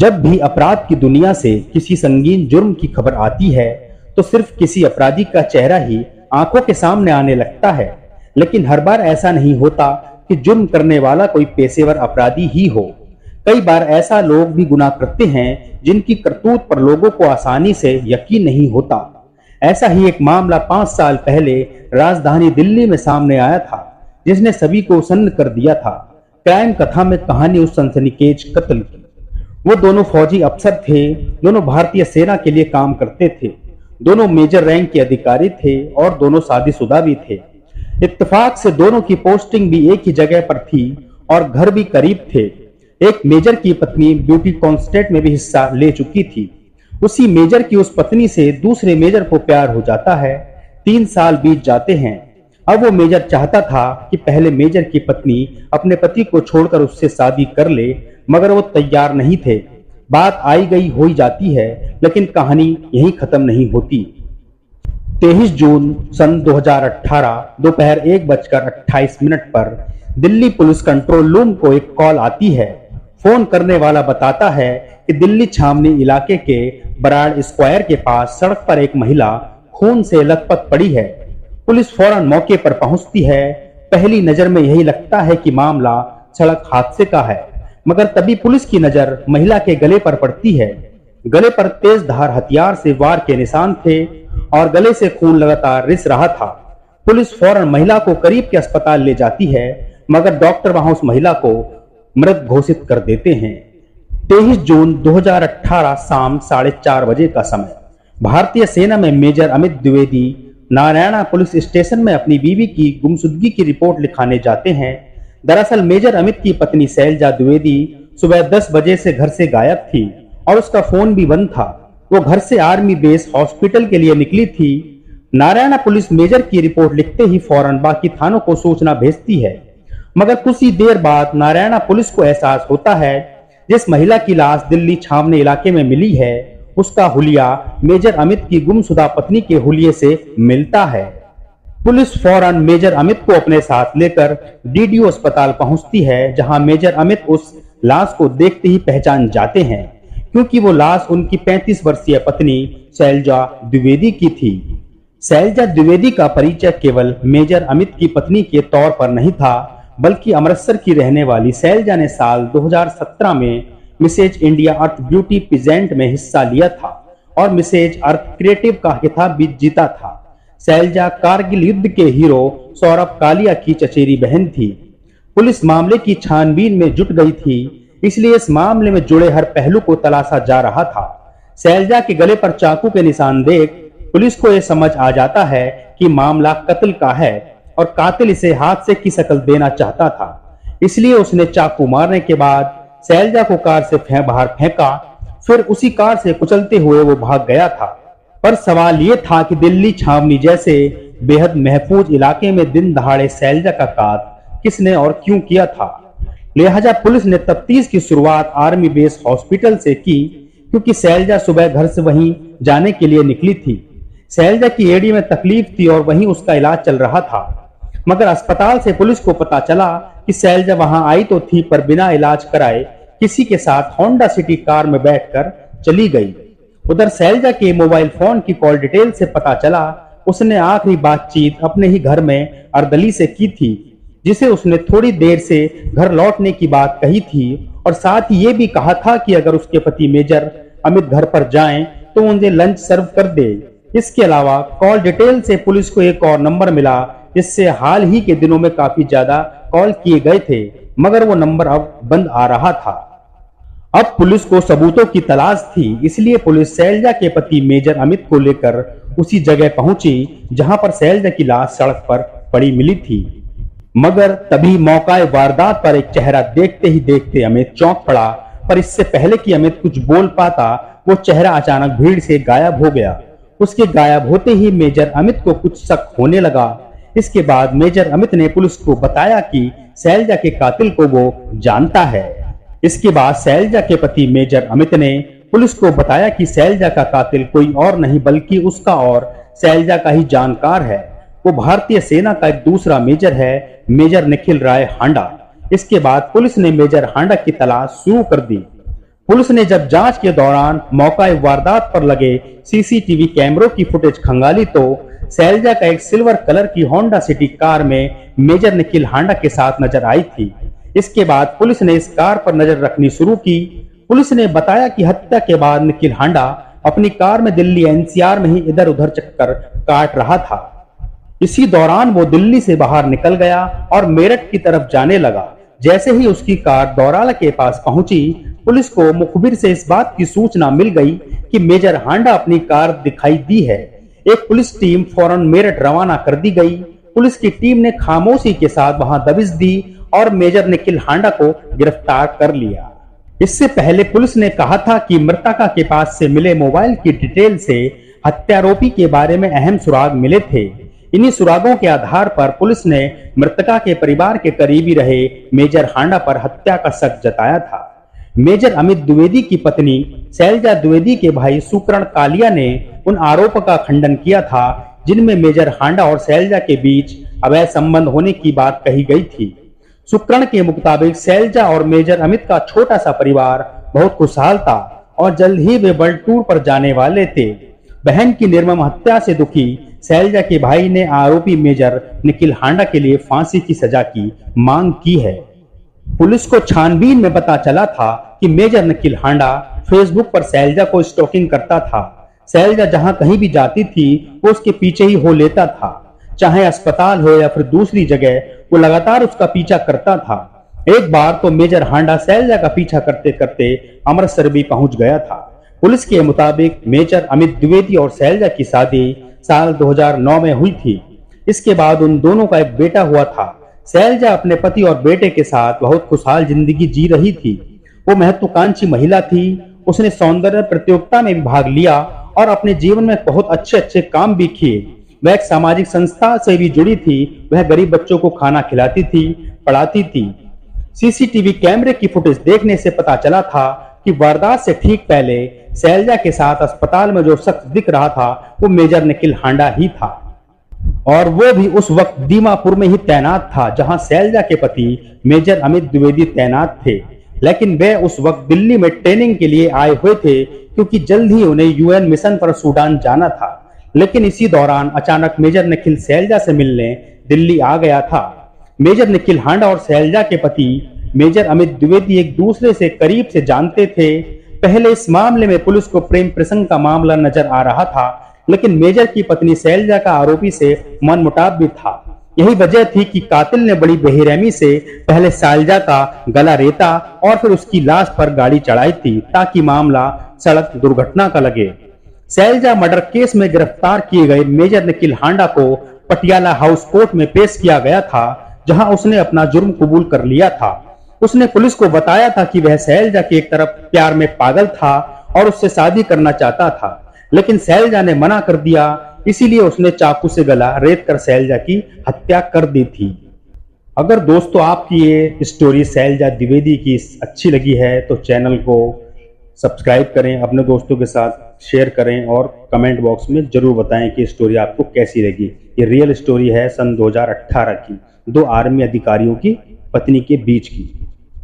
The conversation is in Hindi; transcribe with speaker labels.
Speaker 1: जब भी अपराध की दुनिया से किसी संगीन जुर्म की खबर आती है तो सिर्फ किसी अपराधी का चेहरा ही आंखों के सामने आने लगता है। लेकिन हर बार ऐसा नहीं होता कि जुर्म करने वाला कोई पेशेवर अपराधी ही हो। कई बार ऐसा लोग भी गुनाह करते हैं जिनकी करतूत पर लोगों को आसानी से यकीन नहीं होता। ऐसा ही एक मामला 5 साल पहले राजधानी दिल्ली में सामने आया था, जिसने सभी को सन्न कर दिया था। क्राइम कथा में कहानी उस सनसनीखेज कत्ल की। वो दोनों फौजी अफसर थे, दोनों भारतीय सेना के लिए काम करते थे, दोनों मेजर रैंक के अधिकारी थे और दोनों शादीशुदा भी थे। इत्तेफाक से दोनों की पोस्टिंग भी एक ही जगह पर थी और घर भी करीब थे। एक मेजर की पत्नी ब्यूटी कॉन्टेस्ट में भी हिस्सा ले चुकी थी। उसी मेजर की उस पत्नी से दूसरे मेजर को प्यार हो जाता है। 3 साल बीत जाते हैं। अब वो मेजर चाहता था कि पहले मेजर की पत्नी अपने पति को छोड़कर उससे शादी कर ले, मगर वो तैयार नहीं थे। बात आई गई हो ही जाती है, लेकिन कहानी यहीं खत्म नहीं होती। 23 जून सन 2018 दोपहर 1:28 पर दिल्ली पुलिस कंट्रोल रूम को एक कॉल आती है। फोन करने वाला बताता है कि दिल्ली छावनी इलाके के बराड़ स्क्वायर के पास सड़क पर एक महिला खून से लथपथ पड़ी है। पुलिस फौरन मौके पर पहुंचती है। पहली नजर में यही लगता है कि मामला सड़क हादसे का है, मगर तभी पुलिस की नजर महिला के गले पर पड़ती है। गले पर तेज धार हथियार से वार के निशान थे और गले से खून लगातार रिस रहा था। पुलिस फौरन महिला को करीब के अस्पताल ले जाती है, मगर डॉक्टर वहां उस महिला को मृत घोषित कर देते हैं। 23 जून 2018 शाम 4:30 बजे का समय। भारतीय सेना में major Amit Dwivedi Narayana police station में अपनी बीवी की गुमशुदगी की रिपोर्ट लिखाने जाते हैं। दरअसल मेजर अमित की पत्नी शैलजा द्विवेदी सुबह 10 बजे से घर से गायब थी और उसका फोन भी बंद था। वो घर से आर्मी बेस हॉस्पिटल के लिए निकली थी। नारायणा पुलिस मेजर की रिपोर्ट लिखते ही फौरन बाकी थानों को सूचना भेजती है, मगर कुछ ही देर बाद नारायणा पुलिस को एहसास होता है जिस महिला की लाश दिल्ली छावनी इलाके में मिली है उसका हुलिया मेजर अमित की गुमशुदा पत्नी के हुलिये से मिलता है। पुलिस फौरन मेजर अमित को अपने साथ लेकर डीडीओ अस्पताल पहुंचती है, जहां मेजर अमित उस लाश को देखते ही पहचान जाते हैं, क्योंकि वो लाश उनकी 35 वर्षीय पत्नी शैलजा द्विवेदी की थी। शैलजा द्विवेदी का परिचय केवल मेजर अमित की पत्नी के तौर पर नहीं था, बल्कि अमृतसर की रहने वाली शैलजा ने साल 2017 में मिसेज इंडिया अर्थ ब्यूटी पिजेंट में हिस्सा लिया था और मिसेज अर्थ क्रिएटिव का खिताब भी जीता था। शैलजा कारगिल युद्ध के हीरो सौरभ कालिया की चचेरी बहन थी। पुलिस मामले की छानबीन में जुट गई थी, इसलिए इस मामले में जुड़े हर पहलू को तलाशा जा रहा था। शैलजा के गले पर चाकू के निशान देख पुलिस को यह समझ आ जाता है कि मामला कत्ल का है और कातिल इसे हाथ से की शक्ल देना चाहता था। इसलिए उसने चाकू मारने के बाद शैलजा को कार से बाहर फेंका, फिर उसी कार से कुचलते हुए वो भाग गया था। पर सवाल ये था कि दिल्ली छावनी जैसे बेहद महफूज इलाके में दिन दहाड़े शैलजा का कात किसने और क्यों किया था। लिहाजा पुलिस ने तफ्तीश की शुरुआत आर्मी बेस हॉस्पिटल से की, क्योंकि शैलजा सुबह घर से वहीं जाने के लिए निकली थी। शैलजा की एड़ी में तकलीफ थी और वहीं उसका इलाज चल रहा था, मगर अस्पताल से पुलिस को पता चला कि शैलजा वहां आई तो थी, पर बिना इलाज कराए किसी के साथ होंडा सिटी कार में बैठकर चली गई। उधर शैलजा के मोबाइल फोन की कॉल डिटेल से पता चला उसने आखिरी बातचीत अपने ही घर में अर्दली से की थी, जिसे उसने थोड़ी देर से घर लौटने की बात कही थी और साथ ही ये भी कहा था कि अगर उसके पति मेजर अमित घर पर जाएं तो उन्हें लंच सर्व कर दे। इसके अलावा कॉल डिटेल से पुलिस को एक और नंबर मिला, जिससे हाल ही के दिनों में काफी ज्यादा कॉल किए गए थे, मगर वो नंबर अब बंद आ रहा था। अब पुलिस को सबूतों की तलाश थी, इसलिए पुलिस शैलजा के पति मेजर अमित को लेकर उसी जगह पहुंची जहां पर शैलजा की लाश सड़क पर पड़ी मिली थी। मगर तभी मौकाए वारदात पर एक चेहरा देखते ही देखते अमित चौंक पड़ा, पर इससे पहले कि अमित कुछ बोल पाता वो चेहरा अचानक भीड़ से गायब हो गया। उसके गायब होते ही मेजर अमित को कुछ शक होने लगा। इसके बाद मेजर अमित ने पुलिस को बताया कि शैलजा के कातिल को वो जानता है। इसके बाद शैलजा के पति मेजर अमित ने पुलिस को बताया कि शैलजा का कातिल कोई और नहीं बल्कि उसका और शैलजा का ही जानकार है। वो भारतीय सेना का एक दूसरा मेजर है, मेजर निखिल राय हांडा। इसके बाद पुलिस ने मेजर हांडा की तलाश शुरू कर दी। पुलिस ने जब जांच के दौरान मौका वारदात पर लगे सीसीटीवी कैमरों की फुटेज खंगाली तो शैलजा का एक सिल्वर कलर की होंडा सिटी कार में मेजर निखिल हांडा के साथ नजर आई थी। इसके बाद पुलिस ने इस कार पर नजर रखनी शुरू की। पुलिस ने बताया कि हत्या के बाद निखिल हांडा अपनी कार में दिल्ली एनसीआर में ही इधर उधर चक्कर काट रहा था। इसी दौरान वो दिल्ली से बाहर निकल गया और मेरठ की तरफ जाने लगा। जैसे ही उसकी कार दौराला के पास पहुंची, पुलिस को मुखबिर से इस बात की सूचना मिल गई कि मेजर हांडा अपनी कार दिखाई दी है। एक पुलिस टीम फौरन मेरठ रवाना कर दी गई। पुलिस की टीम ने खामोशी के साथ वहां दबिश दी और मेजर निखिल हांडा को गिरफ्तार कर लिया। इससे पहले पुलिस ने कहा था कि मृतका के पास से मिले मोबाइल की डिटेल से हत्यारोपी के बारे में अहम सुराग मिले थे। इन्हीं सुरागों के आधार पर पुलिस ने मृतका के परिवार के करीबी रहे मेजर हांडा पर हत्या का शक जताया था। मेजर अमित द्विवेदी की पत्नी शैलजा द्विवेदी के भाई सुकर्ण कालिया ने उन आरोपों का खंडन किया था जिनमें मेजर हांडा और शैलजा के बीच अवैध संबंध होने की बात कही गई थी। सुकर्ण के मुताबिक शैलजा और मेजर अमित का छोटा सा परिवार बहुत खुशहाल था और जल्द ही वे वर्ल्ड टूर पर जाने वाले थे। बहन की निर्मम हत्या से दुखी शैलजा के भाई ने आरोपी मेजर निखिल हांडा के लिए फांसी की सजा की मांग की है। पुलिस को छानबीन में पता चला था कि मेजर निखिल हांडा फेसबुक पर शैलजा को स्टॉकिंग करता था। शैलजा जहां कहीं भी जाती थी वो उसके पीछे ही हो लेता था, चाहे अस्पताल हो या फिर दूसरी जगह, वो लगातार उसका पीछा करता था। एक बार तो मेजर हांडा शैलजा का पीछा करते करते अमृतसर भी पहुंच गया था। पुलिस के मुताबिक मेजर अमित द्विवेदी और शैलजा की शादी साल 2009 में हुई थी। इसके बाद उन दोनों का एक बेटा हुआ था। शैलजा अपने पति और बेटे के साथ बहुत खुशहाल जिंदगी जी रही थी। वो महत्वाकांक्षी महिला थी। उसने सौंदर्य प्रतियोगिता में भी भाग लिया और अपने जीवन में बहुत अच्छे अच्छे काम भी किए। वह एक सामाजिक संस्था से भी जुड़ी थी। वह गरीब बच्चों को खाना खिलाती थी, पढ़ाती थी। सीसीटीवी कैमरे की फुटेज देखने से पता चला था कि वारदात से ठीक पहले शैलजा के साथ अस्पताल में जो शख्स दिख रहा था वो मेजर निखिल हांडा ही था, और वो भी उस वक्त दीमापुर में ही तैनात था जहां शैलजा के पति मेजर अमित द्विवेदी तैनात थे। लेकिन वे उस वक्त दिल्ली में ट्रेनिंग के लिए आए हुए थे क्योंकि जल्द ही उन्हें यूएन मिशन पर सूडान जाना था। लेकिन इसी दौरान अचानक मेजर निखिल शैलजा से मिलने दिल्ली आ गया था। मेजर निखिल हांडा और शैलजा के पति मेजर अमित द्विवेदी एक दूसरे से करीब से जानते थे। पहले इस मामले में पुलिस को प्रेम प्रसंग का मामला नजर आ रहा था, लेकिन मेजर की पत्नी शैलजा का आरोपी से मनमुटाव भी था। यही वजह थी कि कातिल ने बड़ी बेरहमी से पहले शैलजा का गला रेता और फिर उसकी लाश पर गाड़ी चढ़ाई थी ताकि मामला सड़क दुर्घटना का लगे। शैलजा मर्डर केस में गिरफ्तार किए गए मेजर निखिल हांडा को पटियाला हाउस कोर्ट में पेश किया गया था, जहां उसने अपना जुर्म कबूल कर लिया था। उसने पुलिस को बताया था कि वह शैलजा की एक तरफ प्यार में पागल था और उससे शादी करना चाहता था, लेकिन शैलजा ने मना कर दिया। इसीलिए उसने चाकू से गला रेत कर शैलजा की हत्या कर दी थी। अगर दोस्तों आपकी ये स्टोरी शैलजा द्विवेदी की अच्छी लगी है तो चैनल को सब्सक्राइब करें, अपने दोस्तों के साथ शेयर करें और कमेंट बॉक्स में जरूर बताएं कि स्टोरी आपको कैसी लगी। ये रियल स्टोरी है सन 2018 की, 2 आर्मी अधिकारियों की पत्नी के बीच की।